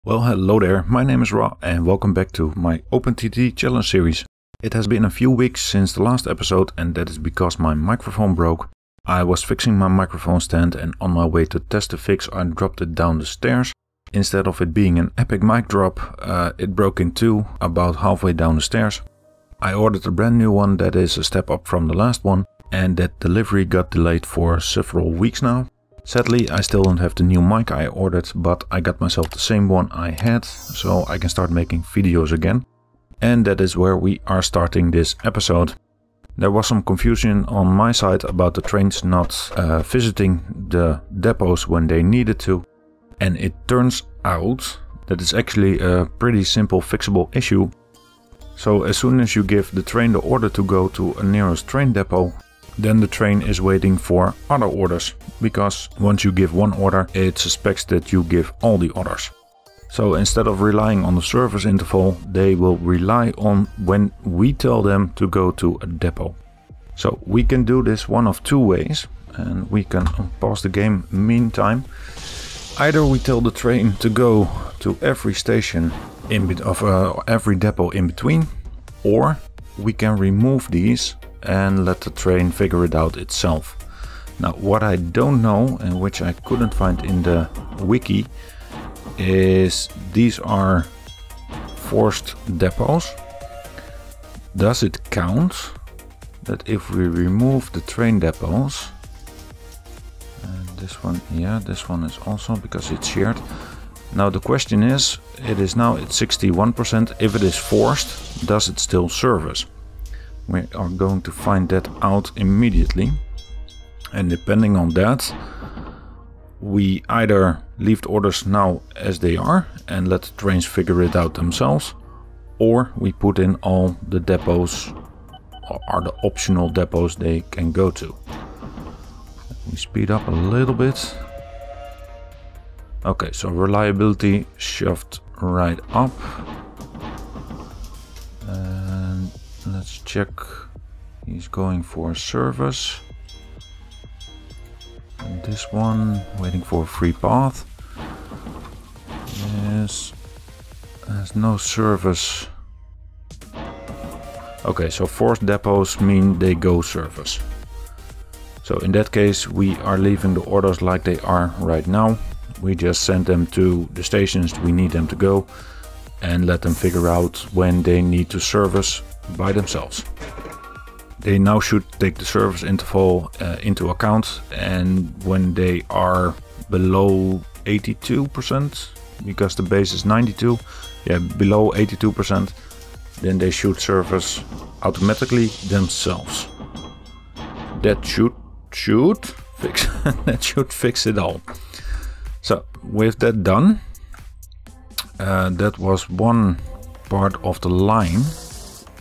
Well, hello there, my name is Ra and welcome back to my OpenTTD Challenge series. It has been a few weeks since the last episode and that is because my microphone broke. I was fixing my microphone stand and on my way to test the fix I dropped it down the stairs. Instead of it being an epic mic drop, it broke in two about halfway down the stairs. I ordered a brand new one that is a step up from the last one and that delivery got delayed for several weeks now. Sadly, I still don't have the new mic I ordered, but I got myself the same one I had, so I can start making videos again. And that is where we are starting this episode. There was some confusion on my side about the trains not visiting the depots when they needed to. And it turns out that it's actually a pretty simple fixable issue. So as soon as you give the train the order to go to a nearest train depot, then the train is waiting for other orders, because once you give one order, it suspects that you give all the others. So instead of relying on the service interval, they will rely on when we tell them to go to a depot. So we can do this one of two ways, and we can pause the game meantime. Either we tell the train to go to every station every depot in between, or we can remove these and let the train figure it out itself. Now what I don't know, and which I couldn't find in the wiki, is these are forced depots. Does it count that if we remove the train depots, and this one, yeah, this one is also because it's shared. Now the question is, it is now at 61%, if it is forced, does it still service? We are going to find that out immediately, and depending on that we either leave the orders now as they are and let the trains figure it out themselves, or we put in all the depots or the optional depots they can go to. Let me speed up a little bit. Okay, so reliability shoved right up. And let's check. He's going for service. And this one waiting for a free path. Yes, there's no service. Okay, so forced depots mean they go service. So in that case we are leaving the orders like they are right now. We just send them to the stations we need them to go and let them figure out when they need to service by themselves. They now should take the service interval into account, and when they are below 82%, because the base is 92, yeah, below 82%, then they should service automatically themselves. That should fix that should fix it all. So with that done, that was one part of the line.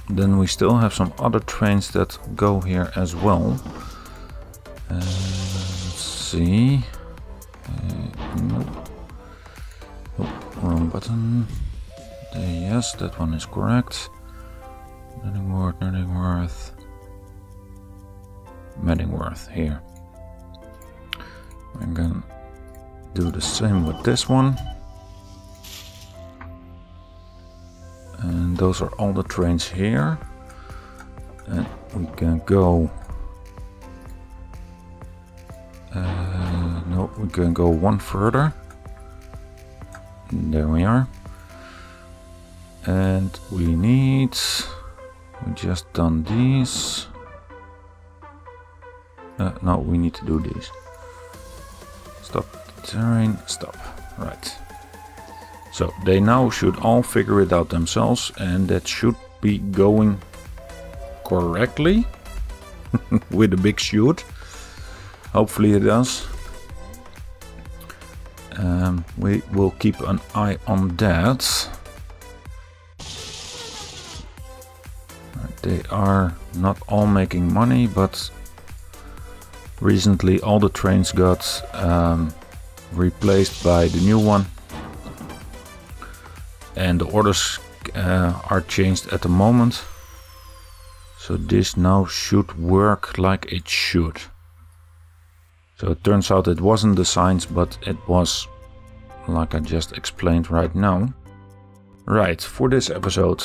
Then we still have some other trains that go here as well. Let's see. Nope. Oh, wrong button. Yes, that one is correct. Meddingworth here. I'm gonna do the same with this one. And those are all the trains here. And we can go... no, we can go one further. There we are. And we need... we just done these. No, we need to do these. Stop the terrain, stop. Right. So they now should all figure it out themselves, and that should be going correctly with a big chute. Hopefully it does. We will keep an eye on that. They are not all making money, but recently all the trains got replaced by the new one. And the orders are changed at the moment. So this now should work like it should. So it turns out it wasn't the signs, but it was like I just explained right now. Right, for this episode,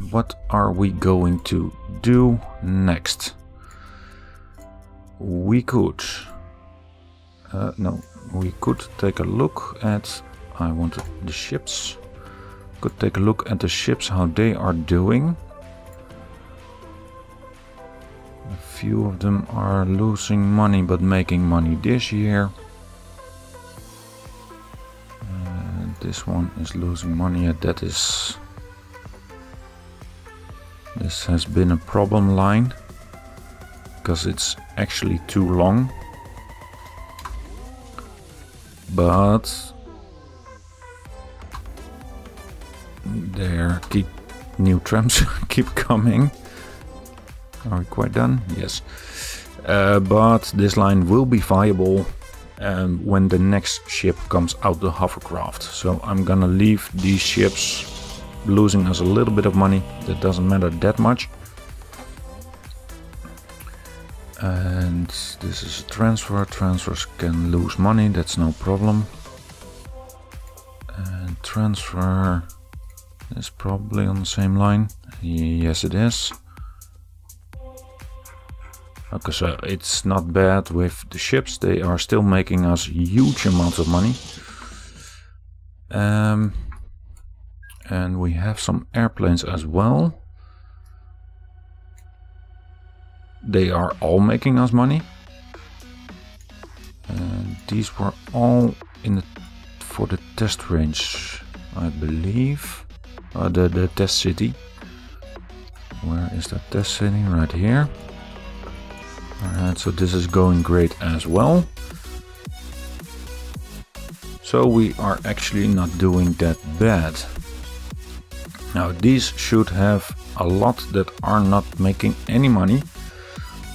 what are we going to do next? We could take a look at, I wanted the ships. Could take a look at the ships, how they are doing. A few of them are losing money but making money this year. This one is losing money. This has been a problem line because it's actually too long. But there new trams keep coming. Are we quite done? Yes. But this line will be viable when the next ship comes out the hovercraft. So I'm gonna leave these ships losing us a little bit of money. That doesn't matter that much. And this is a transfer. Transfers can lose money, that's no problem. And transfer is probably on the same line. Yes, it is. Okay, so it's not bad with the ships. They are still making us huge amounts of money. And we have some airplanes as well. They are all making us money. And these were all for the test range, I believe. The test city. Where is that test city? Right here. Alright, so this is going great as well. So we are actually not doing that bad. Now these should have a lot that are not making any money.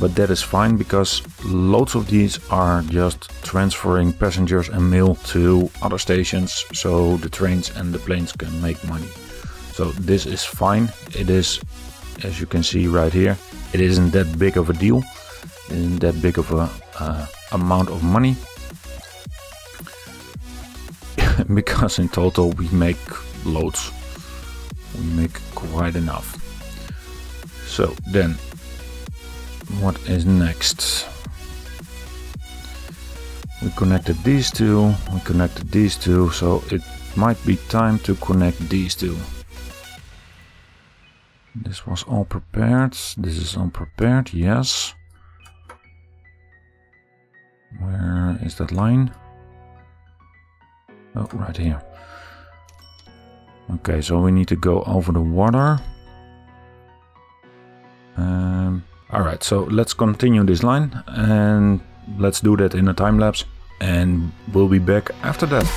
But that is fine because loads of these are just transferring passengers and mail to other stations. So the trains and the planes can make money. So this is fine. It is, as you can see right here, it isn't that big of a deal. In that big of a amount of money. Because in total we make loads. We make quite enough. So then, what is next? We connected these two, we connected these two, so it might be time to connect these two. This was all prepared, this is unprepared, yes. Where is that line? Oh, right here. Okay, so we need to go over the water. Alright, so let's continue this line and let's do that in a time lapse and we'll be back after that.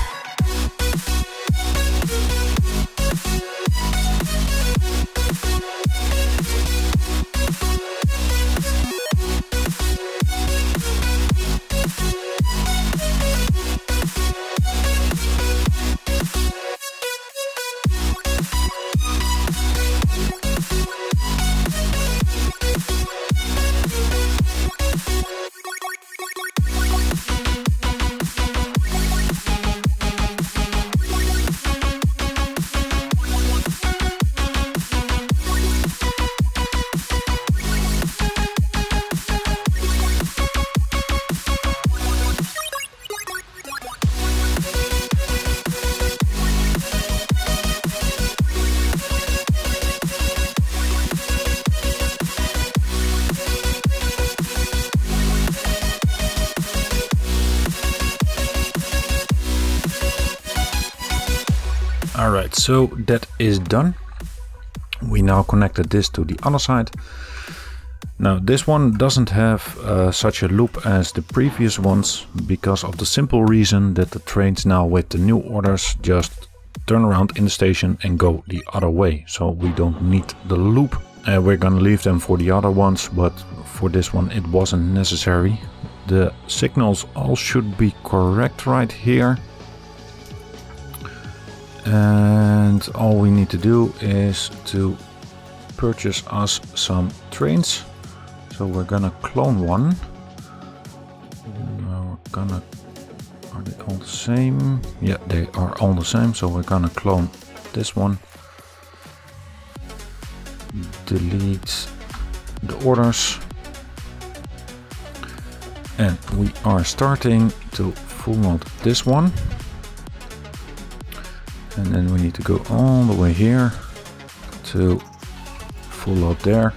Alright, so that is done. We now connected this to the other side. Now this one doesn't have such a loop as the previous ones because of the simple reason that the trains now with the new orders just turn around in the station and go the other way. So we don't need the loop. We're gonna leave them for the other ones, but for this one it wasn't necessary. The signals all should be correct right here. And all we need to do is to purchase us some trains. So we're gonna clone one. We're gonna they all the same? Yeah, they are all the same, so we're gonna clone this one. Delete the orders. And we are starting to full load this one. And then we need to go all the way here to full load there.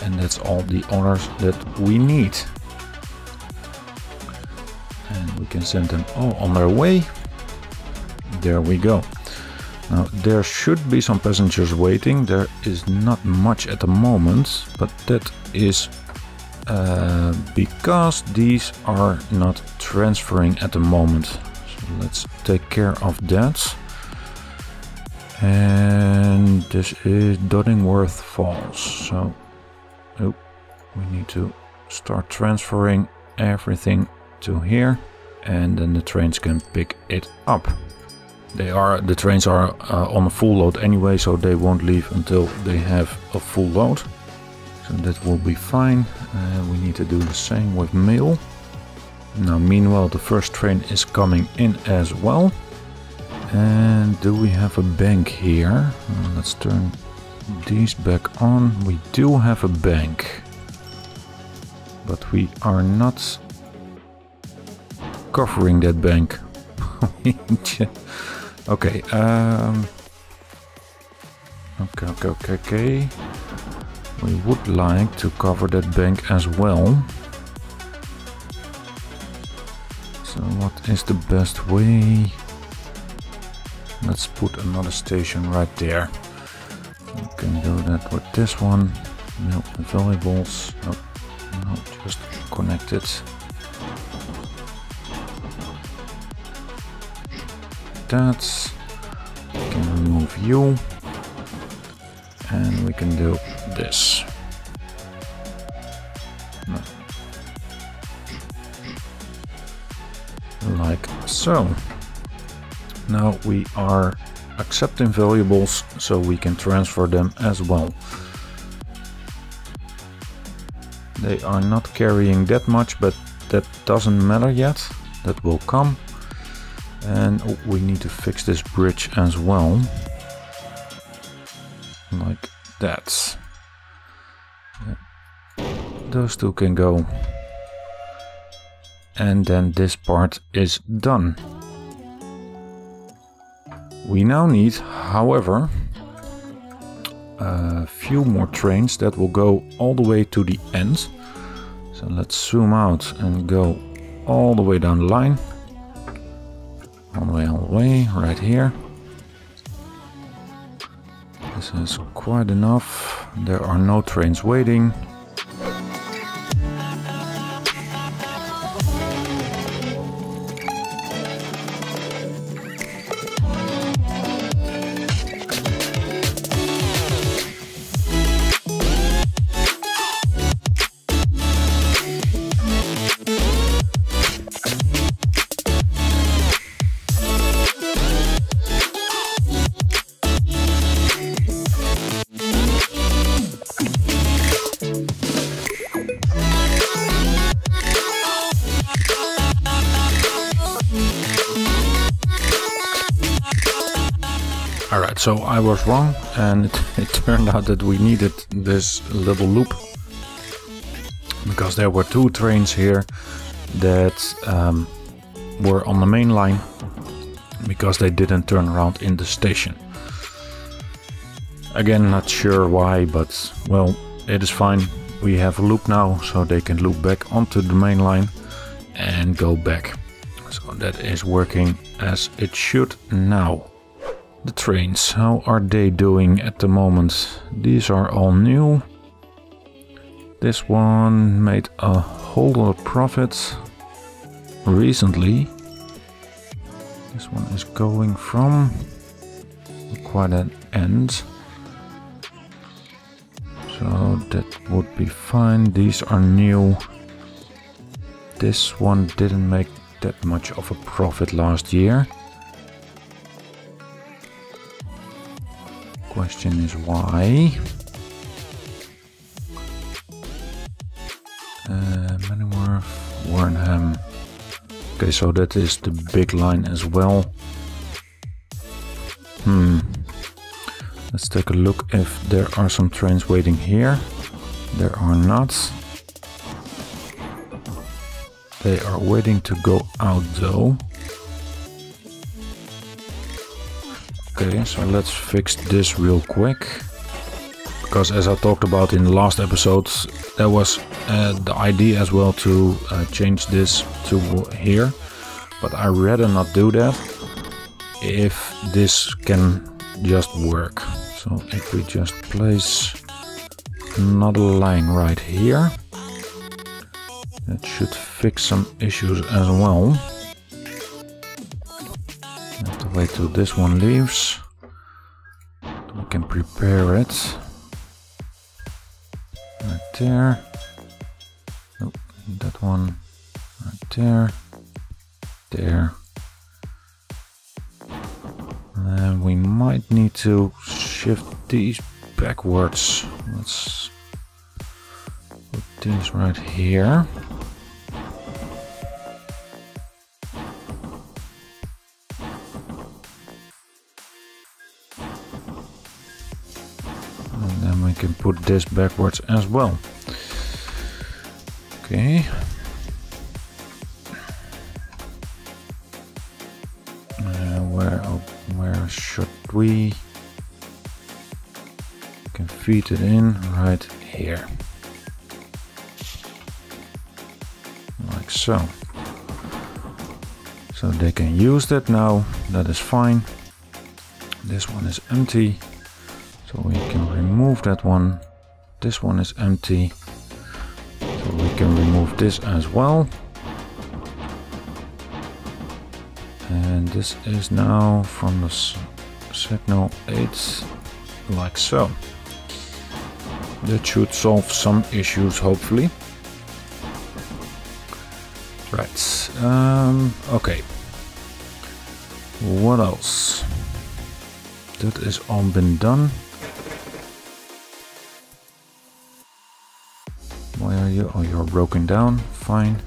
And that's all the orders that we need. And we can send them all on their way. There we go. Now there should be some passengers waiting. There is not much at the moment, but that is because these are not transferring at the moment. So let's take care of that. And this is Doddingworth Falls. So we need to start transferring everything to here, and then the trains can pick it up. The trains are on a full load anyway, so they won't leave until they have a full load. So that will be fine. We need to do the same with mail. Now meanwhile the first train is coming in as well. And do we have a bank here? Let's turn these back on. We do have a bank, but we are not covering that bank. Okay, okay. We would like to cover that bank as well. So what is the best way? Let's put another station right there. We can do that with this one. No valuables. Nope. No, just connect it. That. We can remove you. And we can do this. No. Like so. Now we are accepting valuables, so we can transfer them as well. They are not carrying that much, but that doesn't matter yet. That will come. And we need to fix this bridge as well. Like that. Those two can go. And then this part is done. We now need, however, a few more trains that will go all the way to the end. So let's zoom out and go all the way down the line. All the way, right here. This is quite enough. There are no trains waiting. Alright, so I was wrong, and it turned out that we needed this little loop because there were two trains here that were on the main line because they didn't turn around in the station. Again, not sure why, but well, it is fine. We have a loop now, so they can loop back onto the main line and go back. So that is working as it should now. The trains, how are they doing at the moment? These are all new. This one made a whole lot of profit recently. This one is going from quite an end. So that would be fine. These are new. This one didn't make that much of a profit last year. Question is why. Manworth, Warrenham. Okay, so that is the big line as well. Let's take a look if there are some trains waiting here. There are not. They are waiting to go out though. Okay, so let's fix this real quick. Because as I talked about in the last episode, there was the idea as well to change this to here. But I'd rather not do that if this can just work. So if we just place another line right here, that should fix some issues as well. Have to wait till this one leaves. We can prepare it. Right there. Oh, that one. Right there. There. And then we might need to shift these backwards. Let's put these right here. And then we can put this backwards as well. Okay. Where should we? Can feed it in right here, like so. So they can use that now. That is fine. This one is empty, so we can remove that one. This one is empty, so we can remove this as well. And this is now from the signal 8, like so. That should solve some issues, hopefully. Right. Okay. What else? That is all been done. Why are you? Oh, you're broken down. Fine.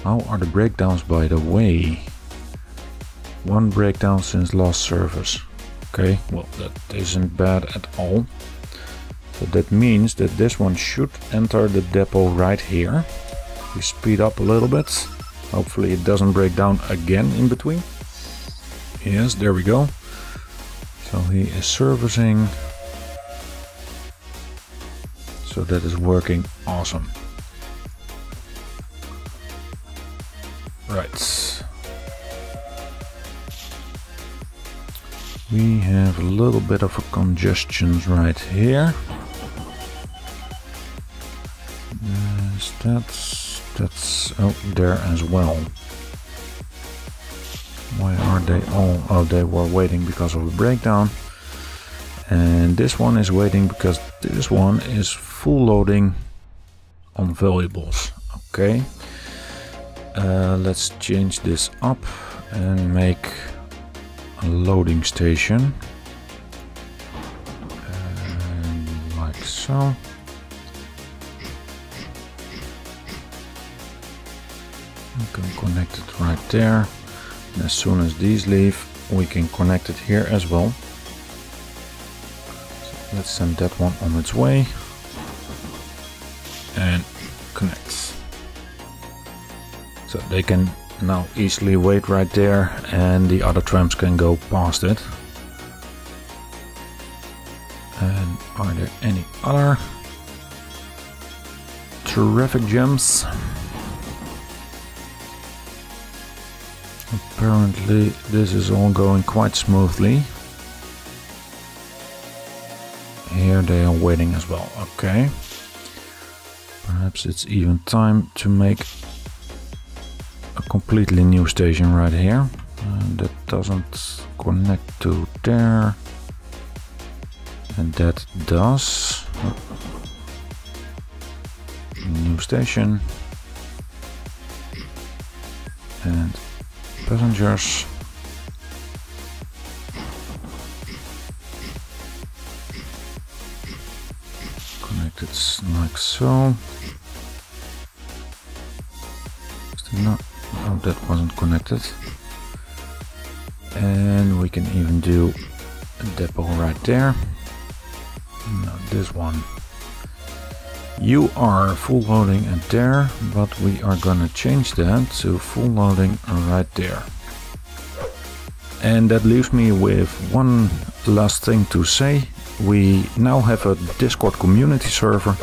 How are the breakdowns, by the way? One breakdown since last service. Okay, well, that isn't bad at all. So that means that this one should enter the depot right here. We speed up a little bit. Hopefully it doesn't break down again in between. Yes, there we go. So he is servicing. So that is working awesome. Right. We have a little bit of a congestion right here. That's oh, there as well. Why are they all? Oh, they were waiting because of the breakdown. And this one is waiting because this one is full loading on valuables. Okay. Let's change this up and make a loading station. Like so. We can connect it right there. And as soon as these leave, we can connect it here as well. So let's send that one on its way. And connect. So they can now easily wait right there and the other trams can go past it. And are there any other traffic jams? Apparently this is all going quite smoothly. Here they are waiting as well. Okay. Perhaps it's even time to make a completely new station right here. That doesn't connect to there. And that does. New station. And passengers. Connected like so. No, that wasn't connected. And we can even do a depot right there. No, this one. You are full loading at there, but we are gonna change that to full loading right there. And that leaves me with one last thing to say. We now have a Discord community server,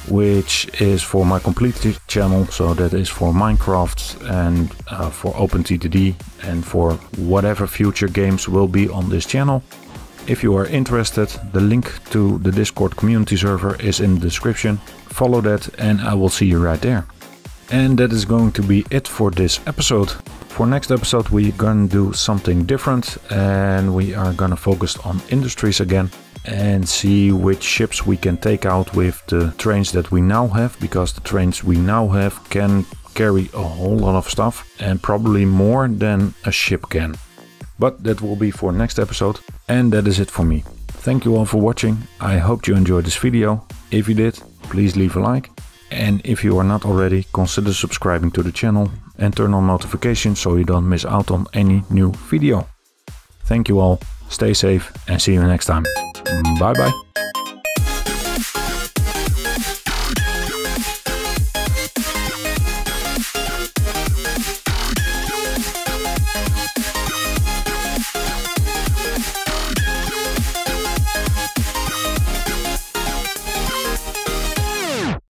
which is for my completed channel, so that is for Minecraft and for OpenTTD and for whatever future games will be on this channel. If you are interested, the link to the Discord community server is in the description. Follow that and I will see you right there. And that is going to be it for this episode. For next episode we're gonna do something different and we are gonna focus on industries again and see which ships we can take out with the trains that we now have, because the trains we now have can carry a whole lot of stuff and probably more than a ship can. But that will be for next episode, and that is it for me. Thank you all for watching. I hope you enjoyed this video. If you did, please leave a like. And if you are not already, consider subscribing to the channel and turn on notifications so you don't miss out on any new video. Thank you all, stay safe and see you next time. Bye bye.